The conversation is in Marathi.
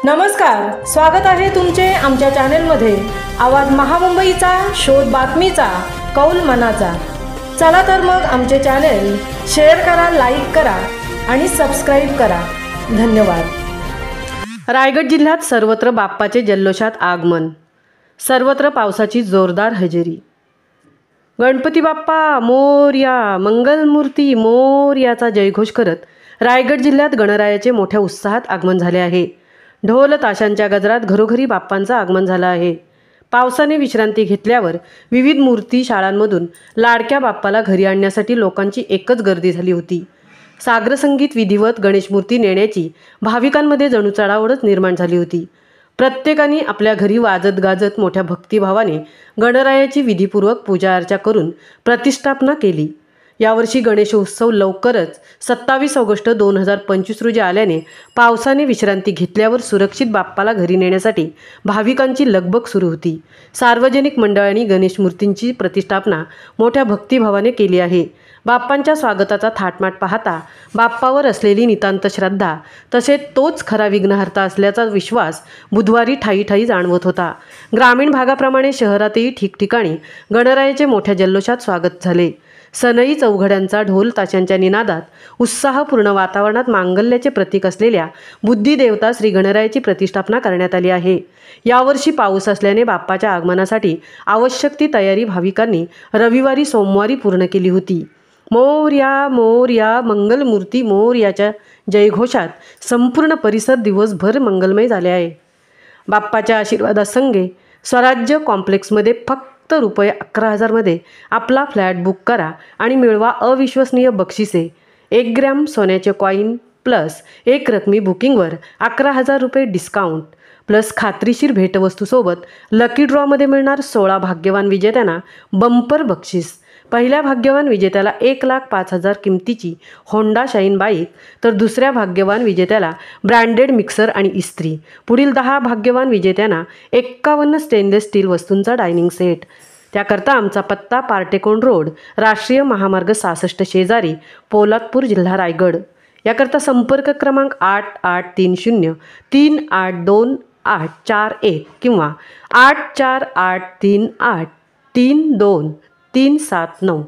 नमस्कार, स्वागत आहे तुमचे आमच्या चॅनेलमध्ये। आवाज महामुंबईचा, शोध बातमीचा, कौल मनाचा। चला तर मग आमचे चॅनेल शेअर करा, लाईक करा आणि सबस्क्राईब करा। धन्यवाद। रायगड जिल्ह्यात सर्वत्र बाप्पाचे जल्लोषात आगमन, सर्वत्र पावसाची जोरदार हजेरी। गणपती बाप्पा मोरया, मंगलमूर्ती मोरयाचा जयघोष करत रायगड जिल्ह्यात गणरायाचे मोठ्या उत्साहात आगमन झाले आहे। ढोल ताशांच्या गजरात घरोघरी बाप्पांचं आगमन झालं आहे। पावसाने विश्रांती घेतल्यावर विविध मूर्ती शाळांमधून लाडक्या बाप्पाला घरी आणण्यासाठी लोकांची एकच गर्दी झाली होती। साग्रसंगीत विधिवत गणेश मूर्ती नेण्याची भाविकांमध्ये जणू चढाओढच निर्माण झाली होती। प्रत्येकाने आपल्या घरी वाजत गाजत मोठ्या भक्तिभावाने गणरायाची विधिपूर्वक पूजा अर्चा करून प्रतिष्ठापना केली। यावर्षी गणेशोत्सव लवकरच 27 ऑगस्ट 2025 रोजी आल्याने पावसाने विश्रांती घेतल्यावर सुरक्षित बाप्पाला घरी नेण्यासाठी भाविकांची लगबग सुरू होती। सार्वजनिक मंडळांनी गणेश मूर्तींची प्रतिष्ठापना मोठ्या भक्तिभावाने केली आहे। बाप्पांच्या स्वागताचा थाटमाट पाहता बाप्पावर असलेली नितांत श्रद्धा तसेच तोच खरा विघ्नहर्ता असल्याचा विश्वास बुधवारी ठायी ठायी जाणवत होता। ग्रामीण भागाप्रमाणे शहरातही ठिकठिकाणी गणरायाचे मोठ्या जल्लोषात स्वागत झाले। सनई चौघड्यांचा ढोल ताशांच्या निनादात उत्साहपूर्ण वातावरणात मांगल्याचे प्रतीक असलेल्या बुद्धिदेवता श्री गणरायाची प्रतिष्ठापना करण्यात आली आहे। यावर्षी पाऊस असल्याने बाप्पाच्या आगमनासाठी आवश्यक ती तयारी भाविकांनी रविवारी सोमवारी पूर्ण केली होती। मोरया मोरया, मंगलमूर्ती मोरयाच्या जयघोषात संपूर्ण परिसर दिवसभर मंगलमय झाले आहे। बाप्पाच्या आशीर्वादासंगे स्वराज्य कॉम्प्लेक्समध्ये फक्त ₹11,000 मध्ये आपला फ्लॅट बुक करा आणि मिळवा अविश्वसनीय बक्षिसे। 1 ग्रॅम सोन्याचे कॉईन प्लस एक रकमी बुकिंगवर ₹11,000 डिस्काउंट प्लस खात्रीशीर भेटवस्तूसोबत लकी ड्रॉमध्ये मिळणार 16 भाग्यवान विजेत्यांना बंपर बक्षीस। पहिल्या भाग्यवान विजेत्याला 1,05,000 किमतीची होंडा शाईन बाईक, तर दुसऱ्या भाग्यवान विजेत्याला ब्रँडेड मिक्सर आणि इस्त्री। पुढील 10 भाग्यवान विजेत्यांना 51 स्टेनलेस स्टील वस्तूंचा डायनिंग सेट। त्याकरता आमचा पत्ता पार्टेकोन रोड, राष्ट्रीय महामार्ग 66 शेजारी, पोलादपूर, जिल्हा रायगड। याकरता संपर्क क्रमांक 8830382841 किंवा 8483832379।